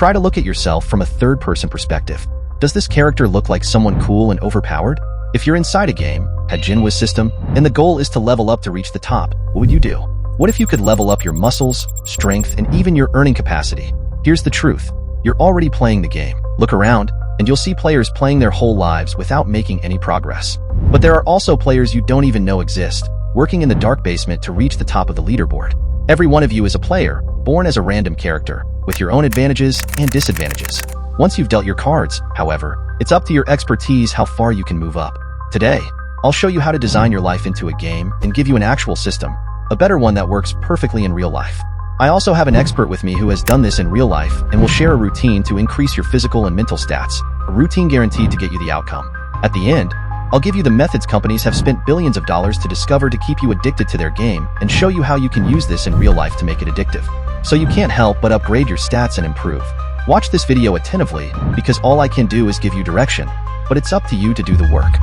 try to look at yourself from a third-person perspective. Does this character look like someone cool and overpowered? If you're inside a game, had Jinwa's system, and the goal is to level up to reach the top, what would you do? What if you could level up your muscles, strength, and even your earning capacity? Here's the truth. You're already playing the game. Look around, and you'll see players playing their whole lives without making any progress. But there are also players you don't even know exist, working in the dark basement to reach the top of the leaderboard. Every one of you is a player, born as a random character, with your own advantages and disadvantages. Once you've dealt your cards, however, it's up to your expertise how far you can move up. Today, I'll show you how to design your life into a game and give you an actual system, a better one that works perfectly in real life. I also have an expert with me who has done this in real life and will share a routine to increase your physical and mental stats, a routine guaranteed to get you the outcome. At the end, I'll give you the methods companies have spent billions of dollars to discover to keep you addicted to their game and show you how you can use this in real life to make it addictive. So you can't help but upgrade your stats and improve. Watch this video attentively because all I can do is give you direction, but it's up to you to do the work.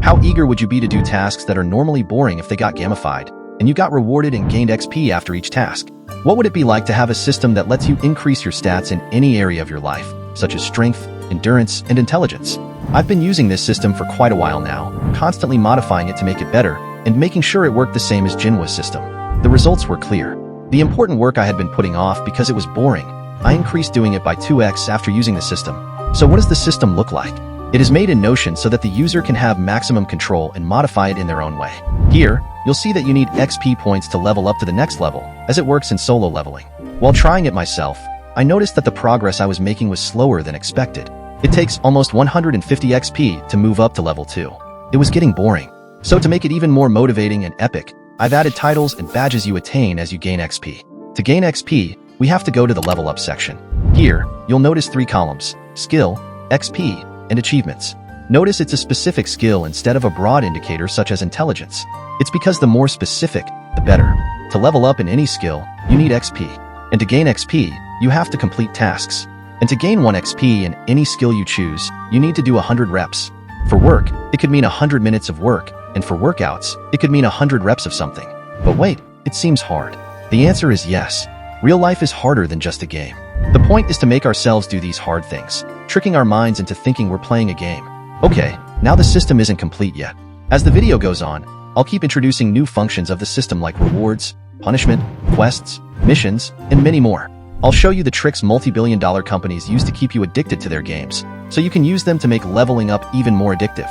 How eager would you be to do tasks that are normally boring if they got gamified, and you got rewarded and gained XP after each task? What would it be like to have a system that lets you increase your stats in any area of your life, such as strength, endurance, and intelligence? I've been using this system for quite a while now, constantly modifying it to make it better, and making sure it worked the same as Jinwa's system. The results were clear. The important work I had been putting off because it was boring, I increased doing it by 2x after using the system. So what does the system look like? It is made in Notion so that the user can have maximum control and modify it in their own way. Here, you'll see that you need XP points to level up to the next level, as it works in solo leveling. While trying it myself, I noticed that the progress I was making was slower than expected. It takes almost 150 XP to move up to level 2. It was getting boring. So to make it even more motivating and epic, I've added titles and badges you attain as you gain XP. To gain XP, we have to go to the level up section. Here, you'll notice 3 columns: skill, XP, and achievements. Notice it's a specific skill instead of a broad indicator such as intelligence. It's because the more specific, the better. To level up in any skill, you need XP. And to gain XP, you have to complete tasks. And to gain 1 XP in any skill you choose, you need to do 100 reps. For work, it could mean 100 minutes of work, and for workouts, it could mean 100 reps of something. But wait, it seems hard. The answer is yes. Real life is harder than just a game. The point is to make ourselves do these hard things, tricking our minds into thinking we're playing a game. Okay, now the system isn't complete yet. As the video goes on, I'll keep introducing new functions of the system like rewards, punishment, quests, missions, and many more. I'll show you the tricks multi-billion-dollar companies use to keep you addicted to their games, so you can use them to make leveling up even more addictive.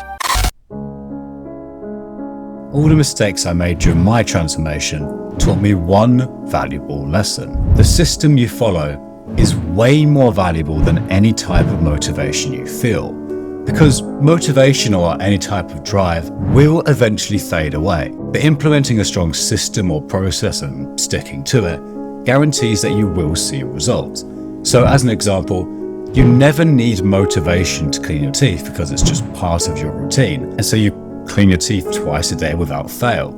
All the mistakes I made during my transformation taught me one valuable lesson. The system you follow is way more valuable than any type of motivation you feel. Because motivation or any type of drive will eventually fade away. But implementing a strong system or process and sticking to it guarantees that you will see results. So as an example, you never need motivation to clean your teeth because it's just part of your routine. And so you clean your teeth twice a day without fail,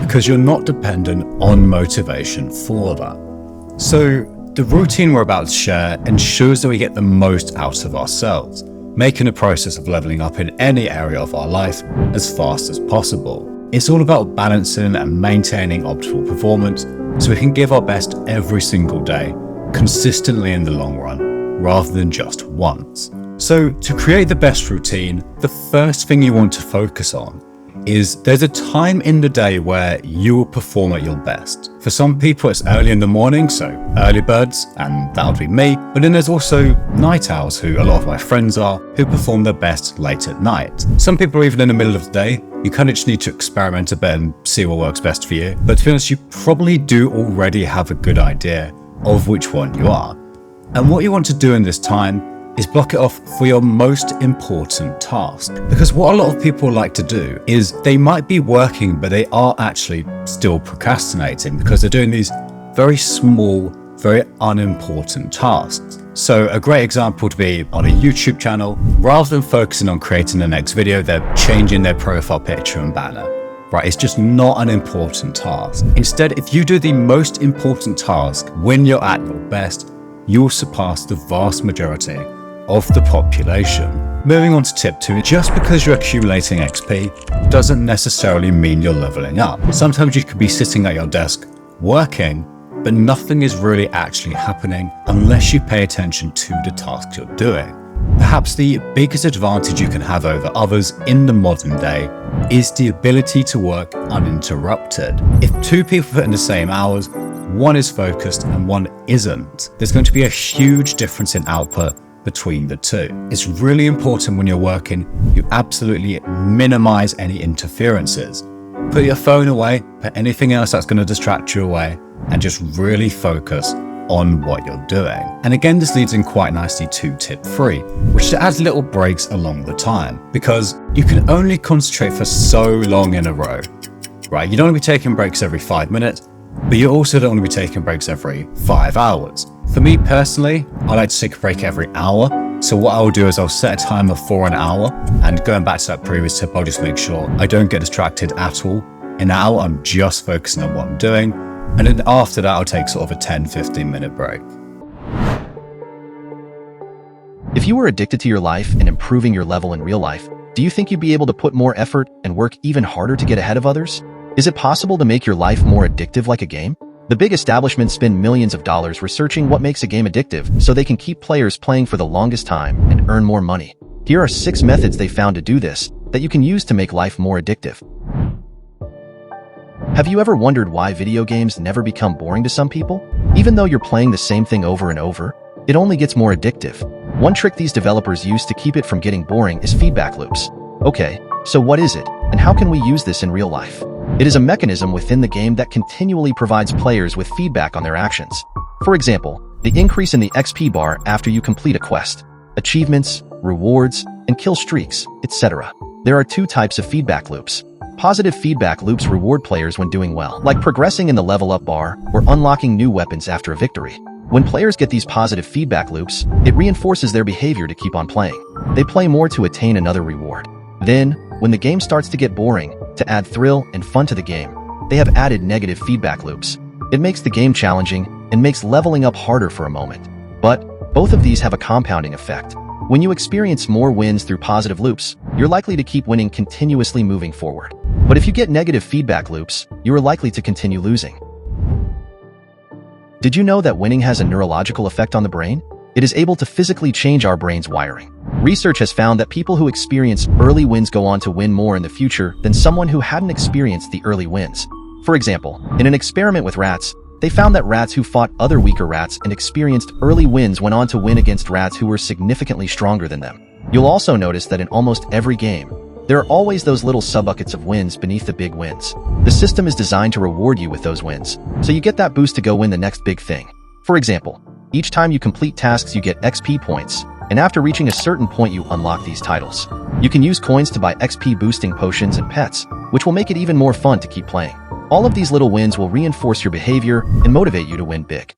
because you're not dependent on motivation for that. So the routine we're about to share ensures that we get the most out of ourselves, making the process of leveling up in any area of our life as fast as possible. It's all about balancing and maintaining optimal performance so we can give our best every single day, consistently in the long run, rather than just once. So to create the best routine, the first thing you want to focus on is there's a time in the day where you will perform at your best. For some people, it's early in the morning, so early birds, and that would be me. But then there's also night owls, who a lot of my friends are, who perform their best late at night. Some people are even in the middle of the day. You kind of just need to experiment a bit and see what works best for you. But to be honest, you probably do already have a good idea of which one you are. And what you want to do in this time is block it off for your most important task. Because what a lot of people like to do is they might be working, but they are actually still procrastinating because they're doing these very small, very unimportant tasks. So a great example would be on a YouTube channel, rather than focusing on creating the next video, they're changing their profile picture and banner. Right, it's just not an important task. Instead, if you do the most important task when you're at your best, you will surpass the vast majority of the population. Moving on to tip 2, just because you're accumulating XP doesn't necessarily mean you're leveling up. Sometimes you could be sitting at your desk working, but nothing is really actually happening unless you pay attention to the tasks you're doing. Perhaps the biggest advantage you can have over others in the modern day is the ability to work uninterrupted. If two people put in the same hours, one is focused and one isn't, there's going to be a huge difference in output between the two. It's really important when you're working, you absolutely minimize any interferences. Put your phone away, put anything else that's going to distract you away, and just really focus on what you're doing. And again, this leads in quite nicely to tip 3, which adds little breaks along the time, because you can only concentrate for so long in a row, right? You don't want to be taking breaks every 5 minutes, but you also don't want to be taking breaks every 5 hours. For me personally, I like to take a break every hour. So what I'll do is I'll set a timer for an hour, and going back to that previous tip, I'll just make sure I don't get distracted at all. In an hour, I'm just focusing on what I'm doing. And then after that, I'll take sort of a 10-15 minute break. If you were addicted to your life and improving your level in real life, do you think you'd be able to put more effort and work even harder to get ahead of others? Is it possible to make your life more addictive like a game? The big establishments spend millions of dollars researching what makes a game addictive so they can keep players playing for the longest time and earn more money. Here are 6 methods they found to do this that you can use to make life more addictive. Have you ever wondered why video games never become boring to some people? Even though you're playing the same thing over and over, it only gets more addictive. One trick these developers use to keep it from getting boring is feedback loops. Okay, so what is it, and how can we use this in real life? It is a mechanism within the game that continually provides players with feedback on their actions. For example, the increase in the XP bar after you complete a quest, achievements, rewards, and kill streaks, etc. There are 2 types of feedback loops. Positive feedback loops reward players when doing well, like progressing in the level up bar or unlocking new weapons after a victory. When players get these positive feedback loops, it reinforces their behavior to keep on playing. They play more to attain another reward. Then, when the game starts to get boring, to add thrill and fun to the game, they have added negative feedback loops. It makes the game challenging and makes leveling up harder for a moment. But both of these have a compounding effect. When you experience more wins through positive loops, you're likely to keep winning continuously moving forward. But if you get negative feedback loops, you are likely to continue losing. Did you know that winning has a neurological effect on the brain? It is able to physically change our brain's wiring. Research has found that people who experience early wins go on to win more in the future than someone who hadn't experienced the early wins. For example, in an experiment with rats, they found that rats who fought other weaker rats and experienced early wins went on to win against rats who were significantly stronger than them. You'll also notice that in almost every game, there are always those little sub-buckets of wins beneath the big wins. The system is designed to reward you with those wins, so you get that boost to go win the next big thing. For example, each time you complete tasks you get XP points, and after reaching a certain point you unlock these titles. You can use coins to buy XP boosting potions and pets, which will make it even more fun to keep playing. All of these little wins will reinforce your behavior and motivate you to win big.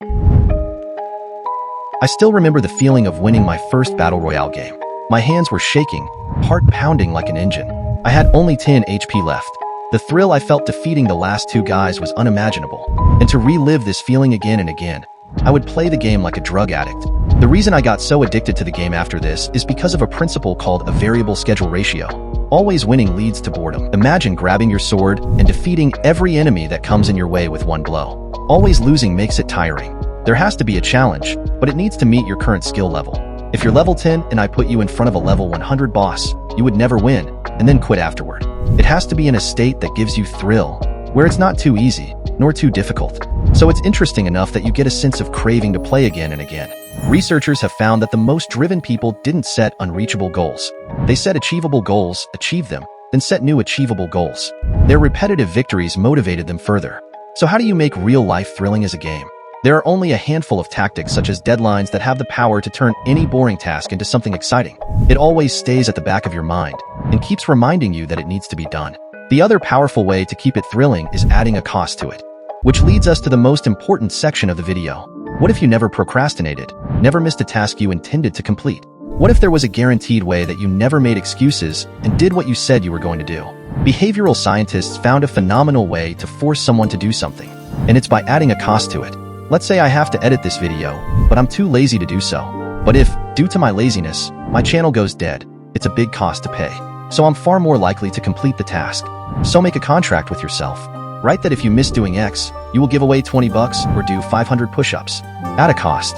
I still remember the feeling of winning my first Battle Royale game. My hands were shaking, heart pounding like an engine. I had only 10 HP left. The thrill I felt defeating the last 2 guys was unimaginable. And to relive this feeling again and again, I would play the game like a drug addict. The reason I got so addicted to the game after this is because of a principle called a variable schedule ratio. Always winning leads to boredom. Imagine grabbing your sword and defeating every enemy that comes in your way with one blow. Always losing makes it tiring. There has to be a challenge, but it needs to meet your current skill level. If you're level 10 and I put you in front of a level 100 boss, you would never win, and then quit afterward. It has to be in a state that gives you thrill, where it's not too easy, nor too difficult. So it's interesting enough that you get a sense of craving to play again and again. Researchers have found that the most driven people didn't set unreachable goals. They set achievable goals, achieved them, then set new achievable goals. Their repetitive victories motivated them further. So how do you make real life thrilling as a game? There are only a handful of tactics such as deadlines that have the power to turn any boring task into something exciting. It always stays at the back of your mind and keeps reminding you that it needs to be done. The other powerful way to keep it thrilling is adding a cost to it. Which leads us to the most important section of the video. What if you never procrastinated, never missed a task you intended to complete? What if there was a guaranteed way that you never made excuses and did what you said you were going to do? Behavioral scientists found a phenomenal way to force someone to do something, and it's by adding a cost to it. Let's say I have to edit this video, but I'm too lazy to do so. But if, due to my laziness, my channel goes dead, it's a big cost to pay. So I'm far more likely to complete the task. So make a contract with yourself. Write that if you miss doing X, you will give away 20 bucks or do 500 push-ups at a cost.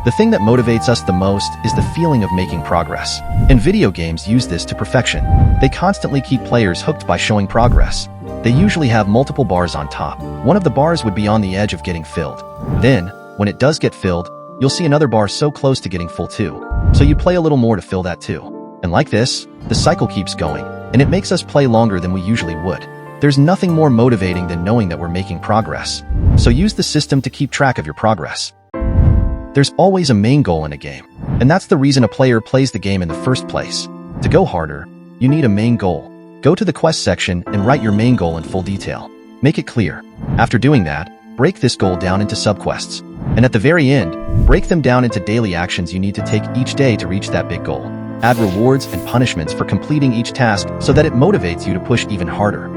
The thing that motivates us the most is the feeling of making progress. And video games use this to perfection. They constantly keep players hooked by showing progress. They usually have multiple bars on top. One of the bars would be on the edge of getting filled. Then, when it does get filled, you'll see another bar so close to getting full too. So you play a little more to fill that too. And like this, the cycle keeps going, and it makes us play longer than we usually would. There's nothing more motivating than knowing that we're making progress. So use the system to keep track of your progress. There's always a main goal in a game, and that's the reason a player plays the game in the first place. To go harder, you need a main goal. Go to the quest section and write your main goal in full detail. Make it clear. After doing that, break this goal down into subquests. And at the very end, break them down into daily actions you need to take each day to reach that big goal. Add rewards and punishments for completing each task so that it motivates you to push even harder.